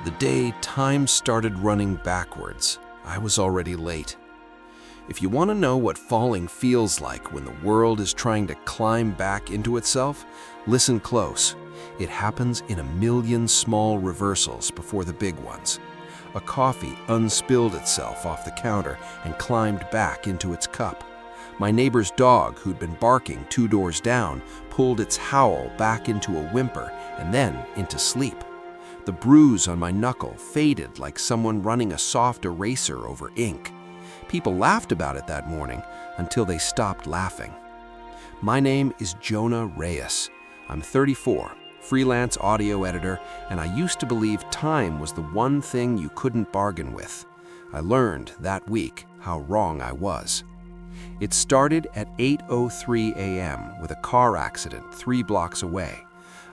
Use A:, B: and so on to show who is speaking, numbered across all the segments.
A: The day time started running backwards, I was already late. If you want to know what falling feels like when the world is trying to climb back into itself, listen close. It happens in a million small reversals before the big ones. A coffee unspilled itself off the counter and climbed back into its cup. My neighbor's dog, who'd been barking 2 doors down, pulled its howl back into a whimper and then into sleep. The bruise on my knuckle faded like someone running a soft eraser over ink. People laughed about it that morning until they stopped laughing. My name is Jonah Reyes. I'm 34, freelance audio editor, and I used to believe time was the one thing you couldn't bargain with. I learned that week how wrong I was. It started at 8:03 a.m. with a car accident 3 blocks away.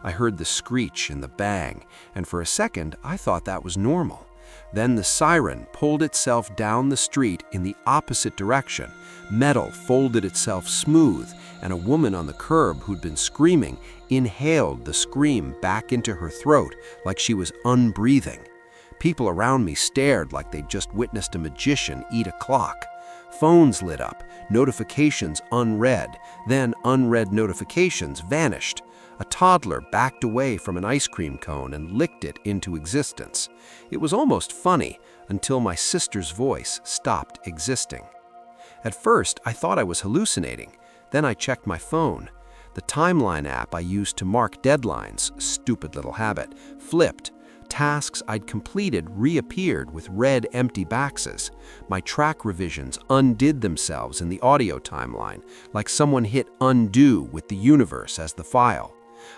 A: I heard the screech and the bang, and for a second I thought that was normal. Then the siren pulled itself down the street in the opposite direction. Metal folded itself smooth, and a woman on the curb who'd been screaming inhaled the scream back into her throat like she was unbreathing. People around me stared like they'd just witnessed a magician eat a clock. Phones lit up, notifications unread, then unread notifications vanished. A toddler backed away from an ice cream cone and licked it into existence. It was almost funny until my sister's voice stopped existing. At first, I thought I was hallucinating. Then I checked my phone. The timeline app I used to mark deadlines, stupid little habit, flipped. Tasks I'd completed reappeared with red empty boxes. My track revisions undid themselves in the audio timeline, like someone hit undo with the universe as the file.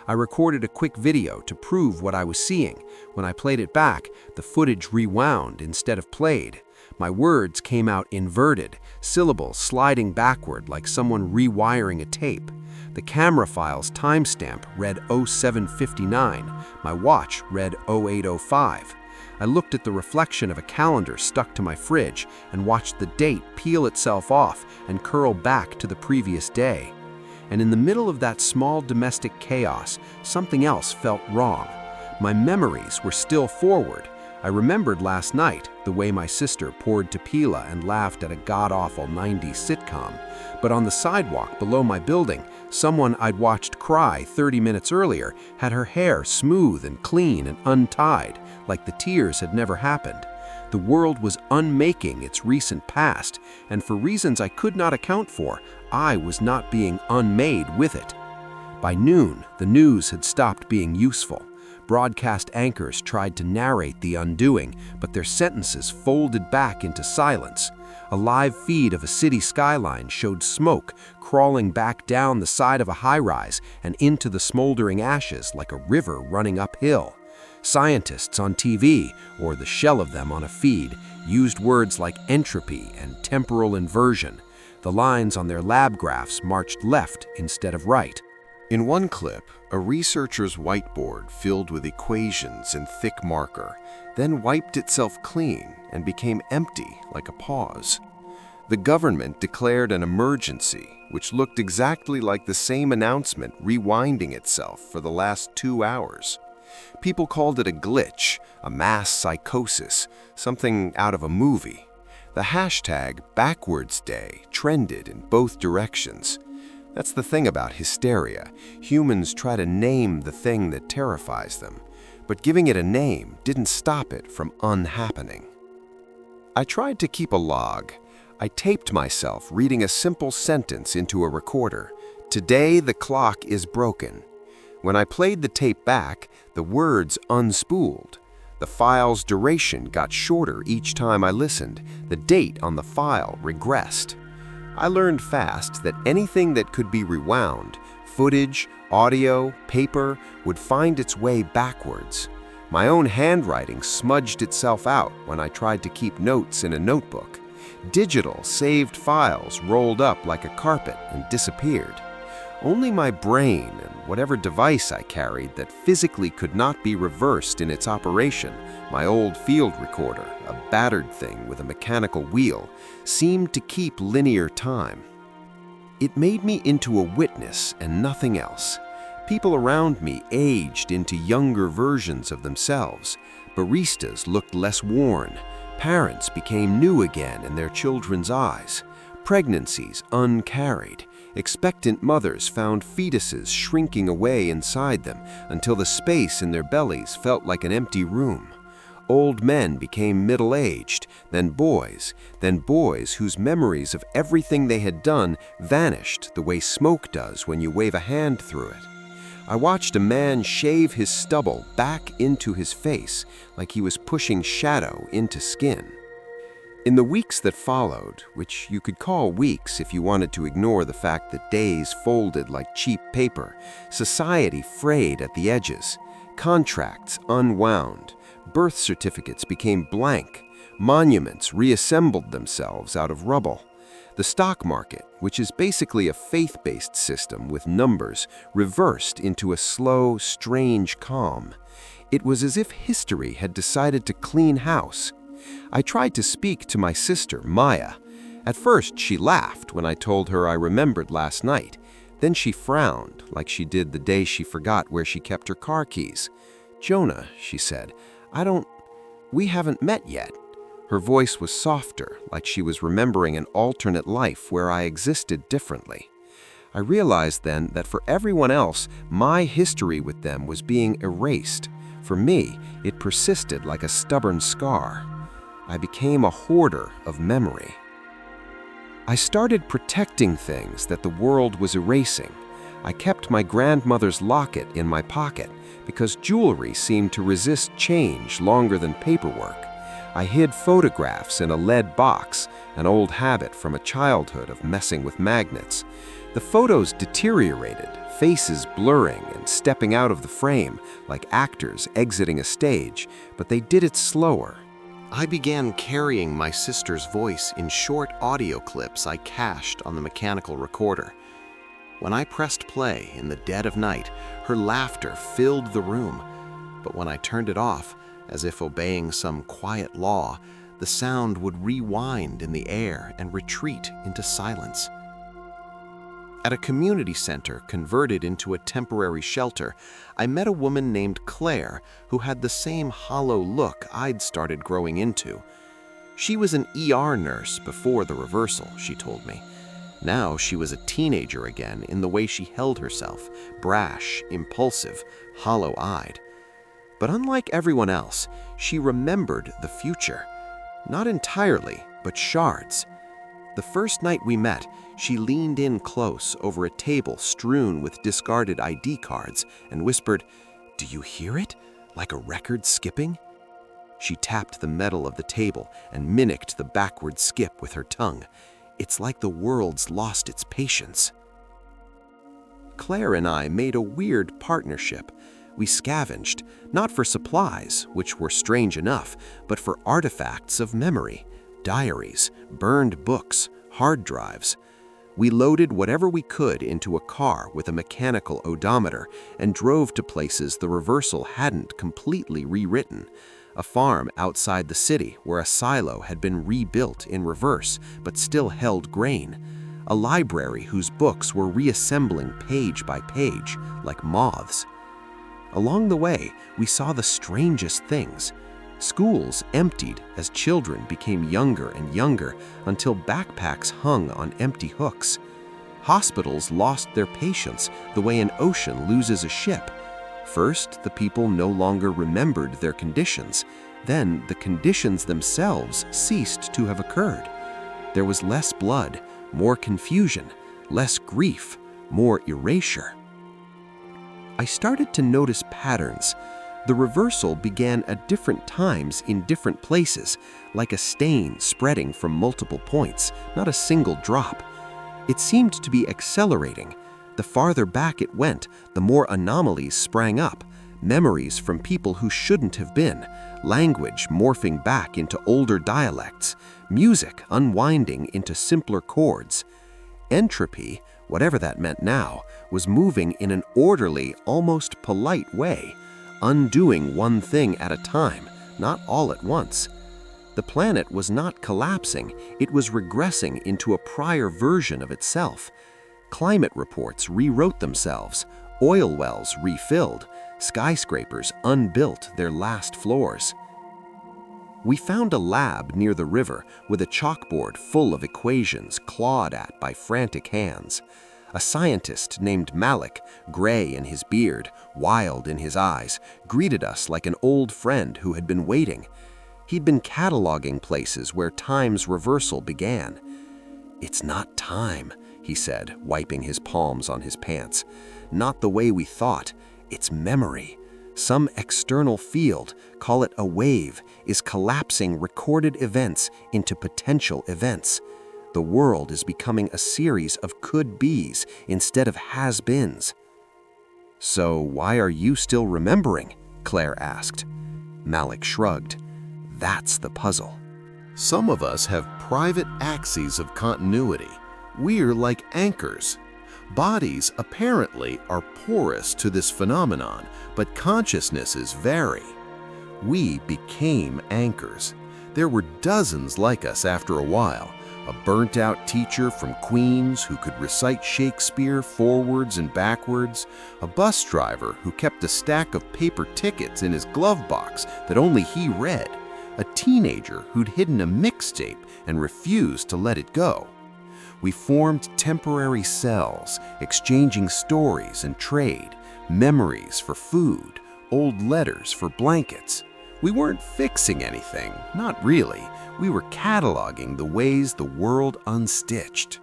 A: I recorded a quick video to prove what I was seeing. When I played it back, the footage rewound instead of played. My words came out inverted, syllables sliding backward like someone rewiring a tape. The camera file's timestamp read 07:59. My watch read 08:05. I looked at the reflection of a calendar stuck to my fridge and watched the date peel itself off and curl back to the previous day. And in the middle of that small domestic chaos, something else felt wrong. My memories were still forward. I remembered last night the way my sister poured tequila and laughed at a god-awful 90s sitcom. But on the sidewalk below my building, someone I'd watched cry 30 minutes earlier had her hair smooth and clean and untied, like the tears had never happened. The world was unmaking its recent past, and for reasons I could not account for, I was not being unmade with it. By noon, the news had stopped being useful. Broadcast anchors tried to narrate the undoing, but their sentences folded back into silence. A live feed of a city skyline showed smoke crawling back down the side of a high-rise and into the smoldering ashes like a river running uphill. Scientists on TV, or the shell of them on a feed, used words like entropy and temporal inversion. The lines on their lab graphs marched left instead of right.
B: In one clip, a researcher's whiteboard filled with equations in thick marker, then wiped itself clean and became empty like a pause. The government declared an emergency, which looked exactly like the same announcement rewinding itself for the last 2 hours. People called it a glitch, a mass psychosis, something out of a movie. The hashtag Backwards Day trended in both directions. That's the thing about hysteria. Humans try to name the thing that terrifies them, but giving it a name didn't stop it from unhappening. I tried to keep a log. I taped myself reading a simple sentence into a recorder. Today the clock is broken. When I played the tape back, the words unspooled. The file's duration got shorter each time I listened. The date on the file regressed. I learned fast that anything that could be rewound, footage, audio, paper, would find its way backwards. My own handwriting smudged itself out when I tried to keep notes in a notebook. Digital saved files rolled up like a carpet and disappeared. Only my brain and whatever device I carried that physically could not be reversed in its operation, my old field recorder, a battered thing with a mechanical wheel, seemed to keep linear time. It made me into a witness and nothing else. People around me aged into younger versions of themselves. Baristas looked less worn. Parents became new again in their children's eyes. Pregnancies uncarried. Expectant mothers found fetuses shrinking away inside them until the space in their bellies felt like an empty room. Old men became middle-aged, then boys whose memories of everything they had done vanished the way smoke does when you wave a hand through it. I watched a man shave his stubble back into his face like he was pushing shadow into skin. In the weeks that followed, which you could call weeks if you wanted to ignore the fact that days folded like cheap paper, society frayed at the edges, contracts unwound, birth certificates became blank, monuments reassembled themselves out of rubble. The stock market, which is basically a faith-based system with numbers, reversed into a slow, strange calm. It was as if history had decided to clean house. I tried to speak to my sister, Maya. At first, she laughed when I told her I remembered last night. Then she frowned, like she did the day she forgot where she kept her car keys. "Jonah," she said, we haven't met yet." Her voice was softer, like she was remembering an alternate life where I existed differently. I realized then that for everyone else, my history with them was being erased. For me, it persisted like a stubborn scar. I became a hoarder of memory. I started protecting things that the world was erasing. I kept my grandmother's locket in my pocket because jewelry seemed to resist change longer than paperwork. I hid photographs in a lead box, an old habit from a childhood of messing with magnets. The photos deteriorated, faces blurring and stepping out of the frame like actors exiting a stage, but they did it slower. I began carrying my sister's voice in short audio clips I cached on the mechanical recorder. When I pressed play in the dead of night, her laughter filled the room. But when I turned it off, as if obeying some quiet law, the sound would rewind in the air and retreat into silence. At a community center converted into a temporary shelter, I met a woman named Claire who had the same hollow look I'd started growing into. She was an ER nurse before the reversal, she told me. Now she was a teenager again in the way she held herself, brash, impulsive, hollow-eyed. But unlike everyone else, she remembered the future. Not entirely, but shards. The first night we met, she leaned in close over a table strewn with discarded ID cards and whispered, "Do you hear it? Like a record skipping?" She tapped the metal of the table and mimicked the backward skip with her tongue. "It's like the world's lost its patience." Claire and I made a weird partnership. We scavenged, not for supplies, which were strange enough, but for artifacts of memory, diaries, burned books, hard drives. We loaded whatever we could into a car with a mechanical odometer and drove to places the reversal hadn't completely rewritten. A farm outside the city where a silo had been rebuilt in reverse but still held grain. A library whose books were reassembling page by page like moths. Along the way, we saw the strangest things. Schools emptied as children became younger and younger until backpacks hung on empty hooks. Hospitals lost their patience the way an ocean loses a ship. First, the people no longer remembered their conditions. Then, the conditions themselves ceased to have occurred. There was less blood, more confusion, less grief, more erasure. I started to notice patterns. The reversal began at different times in different places, like a stain spreading from multiple points, not a single drop. It seemed to be accelerating. The farther back it went, the more anomalies sprang up, memories from people who shouldn't have been, language morphing back into older dialects, music unwinding into simpler chords. Entropy, whatever that meant now, was moving in an orderly, almost polite way, undoing one thing at a time, not all at once. The planet was not collapsing, it was regressing into a prior version of itself. Climate reports rewrote themselves, oil wells refilled, skyscrapers unbuilt their last floors. We found a lab near the river with a chalkboard full of equations clawed at by frantic hands. A scientist named Malik, gray in his beard, wild in his eyes, greeted us like an old friend who had been waiting. He'd been cataloging places where time's reversal began. "It's not time," he said, wiping his palms on his pants. "Not the way we thought. It's memory. Some external field, call it a wave, is collapsing recorded events into potential events. The world is becoming a series of could-bes instead of has-beens." "So why are you still remembering?" Claire asked. Malik shrugged. "That's the puzzle."
A: Some of us have private axes of continuity. We're like anchors. Bodies apparently are porous to this phenomenon, but consciousnesses vary. We became anchors. There were dozens like us after a while. A burnt-out teacher from Queens who could recite Shakespeare forwards and backwards, a bus driver who kept a stack of paper tickets in his glove box that only he read, a teenager who'd hidden a mixtape and refused to let it go. We formed temporary cells, exchanging stories and trade, memories for food, old letters for blankets. We weren't fixing anything, not really. We were cataloging the ways the world unstitched.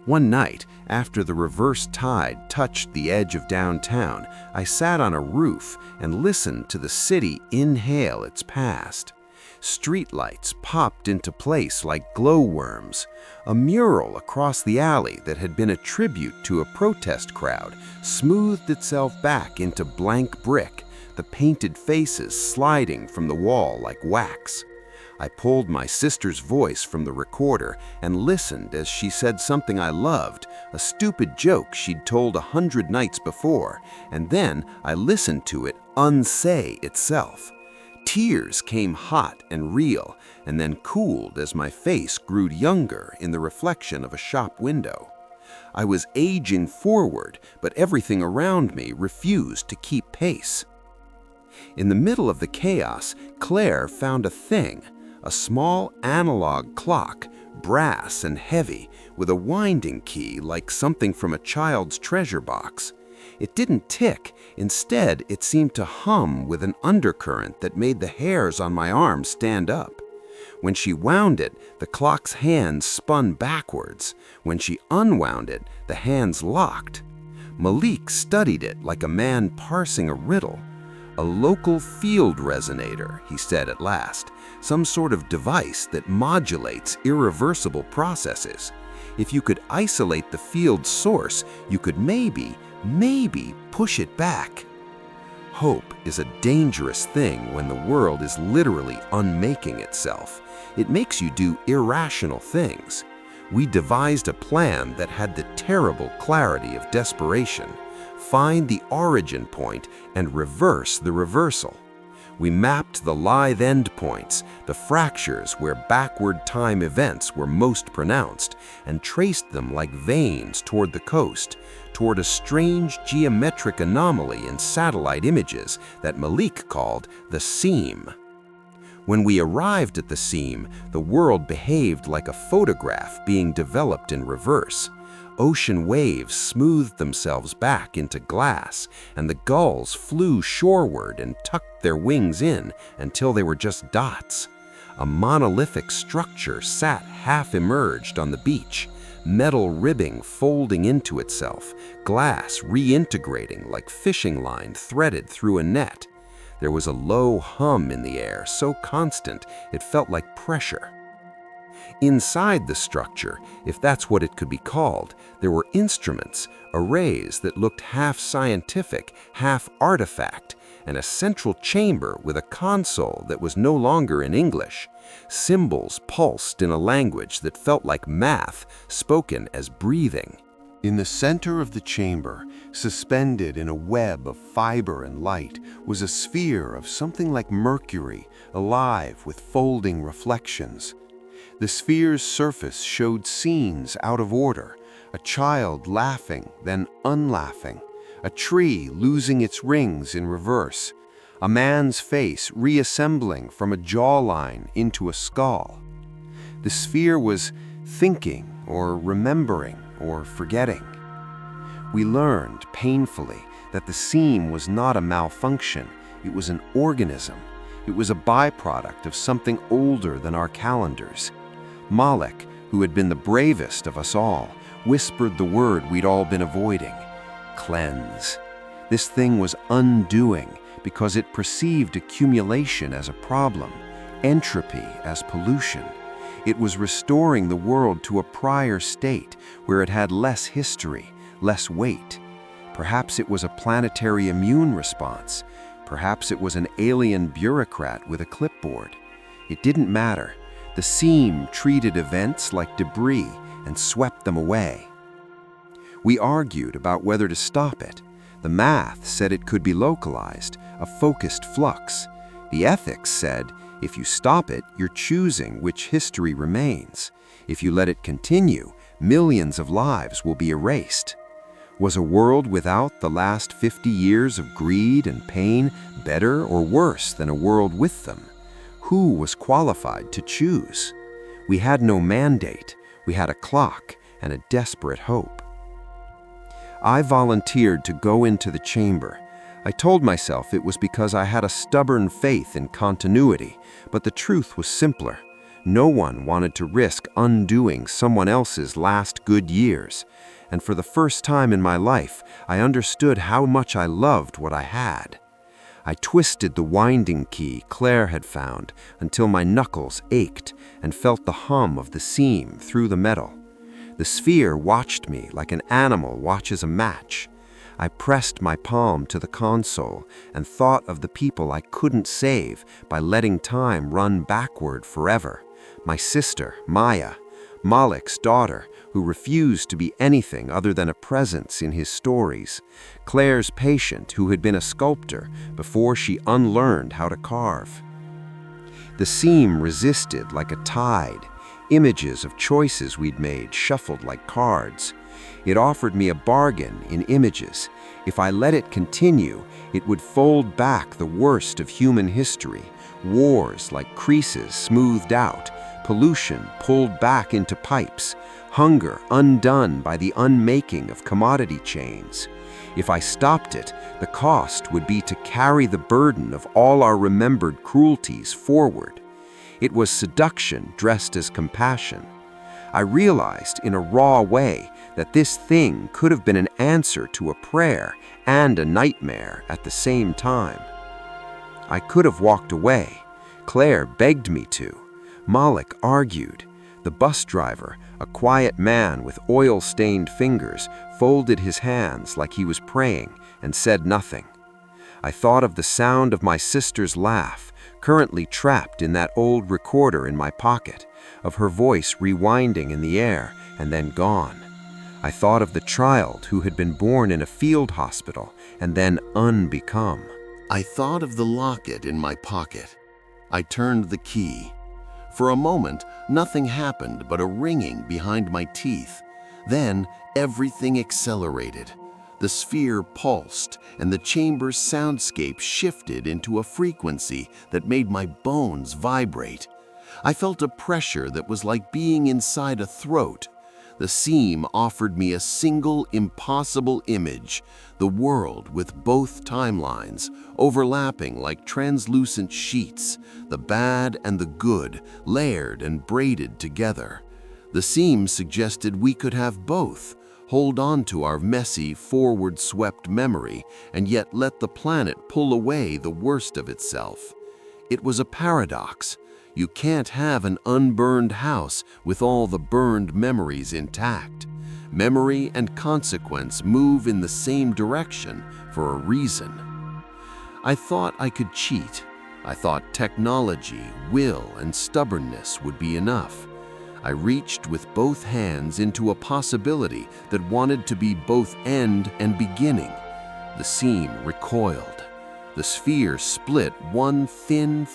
A: One night, after the reverse tide touched the edge of downtown, I sat on a roof and listened to the city inhale its past. Streetlights popped into place like glowworms. A mural across the alley that had been a tribute to a protest crowd smoothed itself back into blank brick, the painted faces sliding from the wall like wax. I pulled my sister's voice from the recorder and listened as she said something I loved, a stupid joke she'd told 100 nights before, and then I listened to it unsay itself. Tears came hot and real, and then cooled as my face grew younger in the reflection of a shop window. I was aging forward, but everything around me refused to keep pace. In the middle of the chaos, Claire found a thing, a small analog clock, brass and heavy, with a winding key like something from a child's treasure box. It didn't tick. Instead, it seemed to hum with an undercurrent that made the hairs on my arm stand up. When she wound it, the clock's hands spun backwards. When she unwound it, the hands locked. Malik studied it like a man parsing a riddle. "A local field resonator," he said at last, "some sort of device that modulates irreversible processes. If you could isolate the field source, you could maybe push it back." Hope is a dangerous thing when the world is literally unmaking itself. It makes you do irrational things. We devised a plan that had the terrible clarity of desperation. Find the origin point and reverse the reversal. We mapped the lithe endpoints, the fractures where backward time events were most pronounced, and traced them like veins toward the coast, toward a strange geometric anomaly in satellite images that Malik called the seam. When we arrived at the seam, the world behaved like a photograph being developed in reverse. Ocean waves smoothed themselves back into glass, and the gulls flew shoreward and tucked their wings in until they were just dots. A monolithic structure sat half-emerged on the beach, metal ribbing folding into itself, glass reintegrating like fishing line threaded through a net. There was a low hum in the air, so constant it felt like pressure. Inside the structure, if that's what it could be called, there were instruments, arrays that looked half scientific, half artifact, and a central chamber with a console that was no longer in English. Symbols pulsed in a language that felt like math, spoken as breathing.
B: In the center of the chamber, suspended in a web of fiber and light, was a sphere of something like mercury, alive with folding reflections. The sphere's surface showed scenes out of order, a child laughing, then unlaughing, a tree losing its rings in reverse, a man's face reassembling from a jawline into a skull. The sphere was thinking or remembering or forgetting. We learned painfully that the seam was not a malfunction, it was an organism. It was a byproduct of something older than our calendars. Moloch, who had been the bravest of us all, whispered the word we'd all been avoiding: cleanse. This thing was undoing because it perceived accumulation as a problem, entropy as pollution. It was restoring the world to a prior state where it had less history, less weight. Perhaps it was a planetary immune response. Perhaps it was an alien bureaucrat with a clipboard. It didn't matter. The seam treated events like debris and swept them away. We argued about whether to stop it. The math said it could be localized, a focused flux. The ethics said, if you stop it, you're choosing which history remains. If you let it continue, millions of lives will be erased. Was a world without the last 50 years of greed and pain better or worse than a world with them? Who was qualified to choose? We had no mandate. We had a clock and a desperate hope. I volunteered to go into the chamber. I told myself it was because I had a stubborn faith in continuity, but the truth was simpler. No one wanted to risk undoing someone else's last good years. And for the first time in my life, I understood how much I loved what I had. I twisted the winding key Claire had found until my knuckles ached and felt the hum of the seam through the metal. The sphere watched me like an animal watches a match. I pressed my palm to the console and thought of the people I couldn't save by letting time run backward forever. My sister, Maya, Moloch's daughter, who refused to be anything other than a presence in his stories, Claire's patient, who had been a sculptor before she unlearned how to carve. The seam resisted like a tide. Images of choices we'd made shuffled like cards. It offered me a bargain in images. If I let it continue, it would fold back the worst of human history, wars like creases smoothed out, pollution pulled back into pipes, hunger undone by the unmaking of commodity chains. If I stopped it, the cost would be to carry the burden of all our remembered cruelties forward. It was seduction dressed as compassion. I realized in a raw way that this thing could have been an answer to a prayer and a nightmare at the same time. I could have walked away. Claire begged me to. Moloch argued. The bus driver, a quiet man with oil-stained fingers, folded his hands like he was praying and said nothing. I thought of the sound of my sister's laugh, currently trapped in that old recorder in my pocket, of her voice rewinding in the air and then gone. I thought of the child who had been born in a field hospital and then unbecome.
C: I thought of the locket in my pocket. I turned the key. For a moment, nothing happened but a ringing behind my teeth. Then, everything accelerated. The sphere pulsed, and the chamber's soundscape shifted into a frequency that made my bones vibrate. I felt a pressure that was like being inside a throat. The seam offered me a single impossible image, the world with both timelines, overlapping like translucent sheets, the bad and the good layered and braided together. The seam suggested we could have both, hold on to our messy, forward-swept memory, and yet let the planet pull away the worst of itself. It was a paradox. You can't have an unburned house with all the burned memories intact. Memory and consequence move in the same direction for a reason. I thought I could cheat. I thought technology, will, and stubbornness would be enough. I reached with both hands into a possibility that wanted to be both end and beginning. The seam recoiled. The sphere split one thin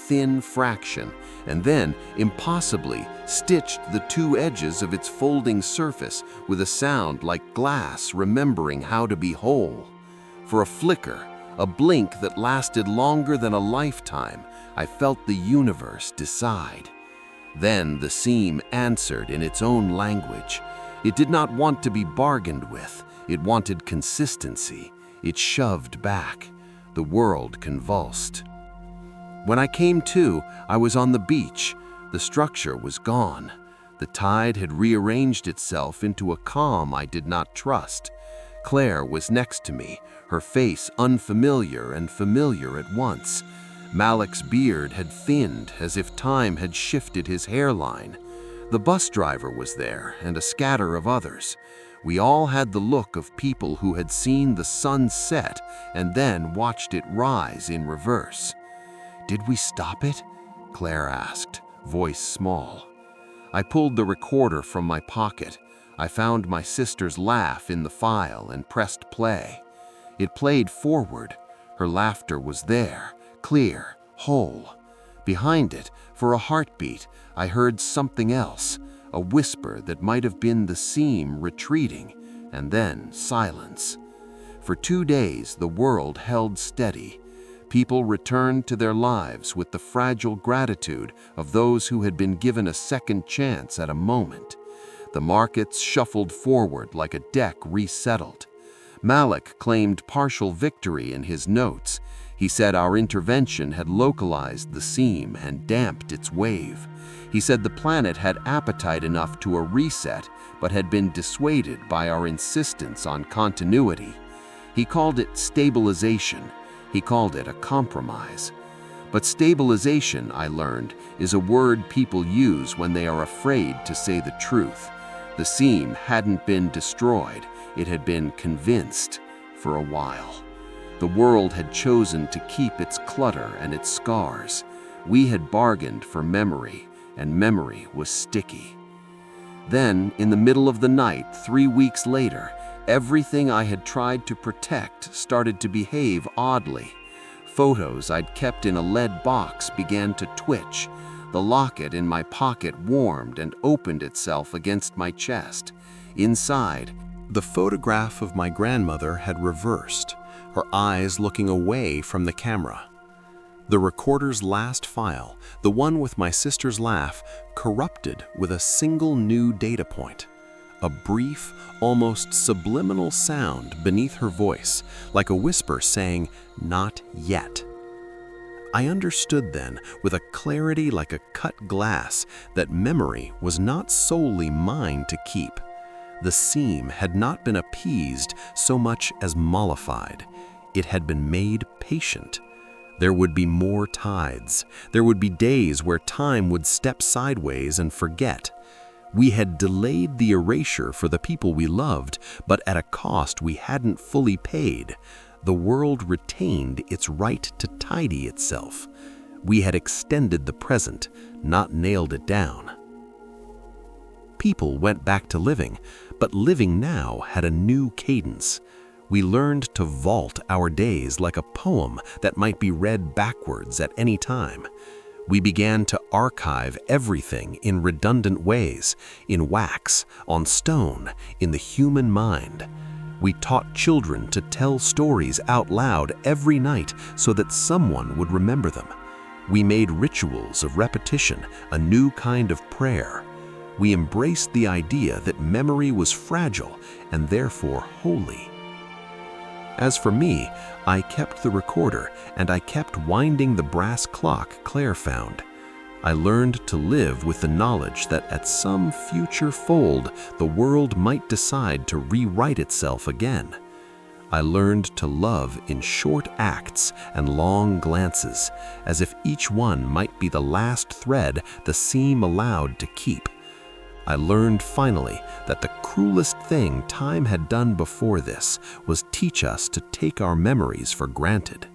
C: fraction, and then, impossibly, stitched the two edges of its folding surface with a sound like glass remembering how to be whole. For a flicker,
B: a blink that lasted longer than a lifetime. I felt the universe decide. Then the seam answered in its own language. It did not want to be bargained with. It wanted consistency. It shoved back. The world convulsed. When I came to, I was on the beach. The structure was gone. The tide had rearranged itself into a calm I did not trust. Claire was next to me, her face unfamiliar and familiar at once. Malik's beard had thinned as if time had shifted his hairline. The bus driver was there, and a scatter of others. We all had the look of people who had seen the sun set and then watched it rise in reverse. "Did we stop it?" Claire asked, voice small. I pulled the recorder from my pocket. I found my sister's laugh in the file and pressed play. It played forward. Her laughter was there, clear, whole. Behind it, for a heartbeat, I heard something else, a whisper that might have been the seam retreating, and then silence. For 2 days, the world held steady. People returned to their lives with the fragile gratitude of those who had been given a second chance at a moment. The markets shuffled forward like a deck resettled. Malik claimed partial victory in his notes. He said our intervention had localized the seam and damped its wave. He said the planet had appetite enough to a reset, but had been dissuaded by our insistence on continuity. He called it stabilization. He called it a compromise. But stabilization, I learned, is a word people use when they are afraid to say the truth. The seam hadn't been destroyed. It had been convinced for a while. The world had chosen to keep its clutter and its scars. We had bargained for memory, and memory was sticky. Then, in the middle of the night, 3 weeks later, everything I had tried to protect started to behave oddly. Photos I'd kept in a lead box began to twitch. The locket in my pocket warmed and opened itself against my chest. Inside,
A: The photograph of my grandmother had reversed, her eyes looking away from the camera. The recorder's last file, the one with my sister's laugh, corrupted with a single new data point. A brief, almost subliminal sound beneath her voice, like a whisper saying, "Not yet." I understood then, with a clarity like a cut glass, that memory was not solely mine to keep. The seam had not been appeased so much as mollified. It had been made patient. There would be more tides. There would be days where time would step sideways and forget. We had delayed the erasure for the people we loved, but at a cost we hadn't fully paid. The world retained its right to tidy itself. We had extended the present, not nailed it down. People went back to living, but living now had a new cadence. We learned to vault our days like a poem that might be read backwards at any time. We began to archive everything in redundant ways, in wax, on stone, in the human mind. We taught children to tell stories out loud every night so that someone would remember them. We made rituals of repetition a new kind of prayer. We embraced the idea that memory was fragile and therefore holy. As for me, I kept the recorder and I kept winding the brass clock Claire found. I learned to live with the knowledge that at some future fold, the world might decide to rewrite itself again. I learned to love in short acts and long glances, as if each one might be the last thread the seam allowed to keep. I learned finally that the cruelest thing time had done before this was teach us to take our memories for granted.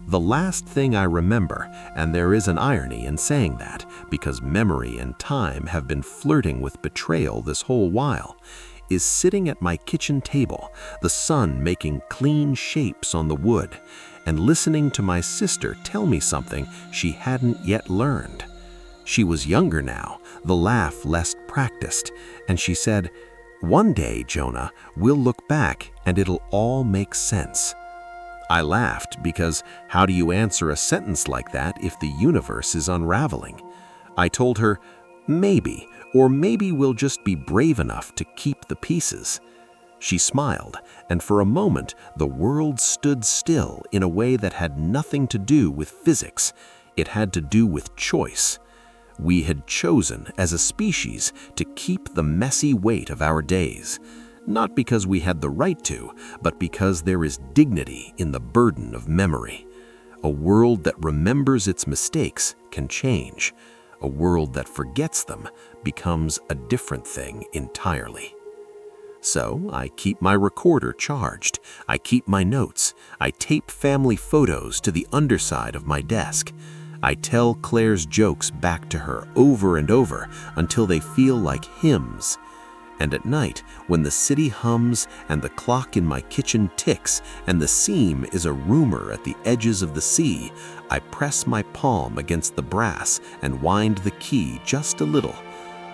A: The last thing I remember, and there is an irony in saying that, because memory and time have been flirting with betrayal this whole while, is sitting at my kitchen table, the sun making clean shapes on the wood, and listening to my sister tell me something she hadn't yet learned. She was younger now, the laugh less practiced, and she said, "One day, Jonah, we'll look back and it'll all make sense."
B: I laughed because how do you answer a sentence like that if the universe is unraveling? I told her, maybe, or maybe we'll just be brave enough to keep the pieces. She smiled, and for a moment the world stood still in a way that had nothing to do with physics. It had to do with choice. We had chosen as a species to keep the messy weight of our days. Not because we had the right to, but because there is dignity in the burden of memory. A world that remembers its mistakes can change. A world that forgets them becomes a different thing entirely. So I keep my recorder charged. I keep my notes. I tape family photos to the underside of my desk. I tell Claire's jokes back to her over and over until they feel like hymns. And at night, when the city hums and the clock in my kitchen ticks and the seam is a rumor at the edges of the sea, I press my palm against the brass and wind the key just a little.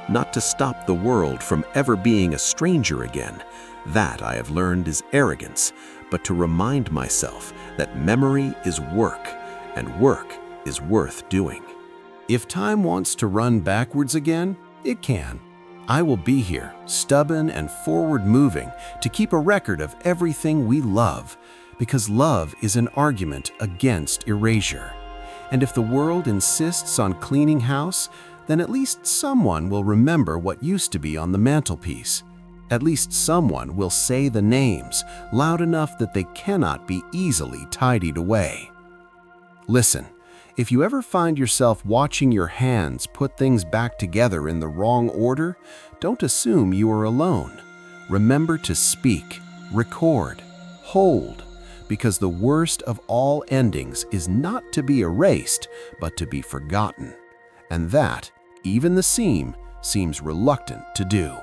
B: Not to stop the world from ever being a stranger again. That, I have learned, is arrogance, but to remind myself that memory is work, and work is worth doing.
A: If time wants to run backwards again, it can. I will be here, stubborn and forward-moving, to keep a record of everything we love, because love is an argument against erasure. And if the world insists on cleaning house, then at least someone will remember what used to be on the mantelpiece. At least someone will say the names loud enough that they cannot be easily tidied away. Listen, if you ever find yourself watching your hands put things back together in the wrong order, don't assume you are alone. Remember to speak, record, hold, because the worst of all endings is not to be erased, but to be forgotten. And that, even the seam, seems reluctant to do.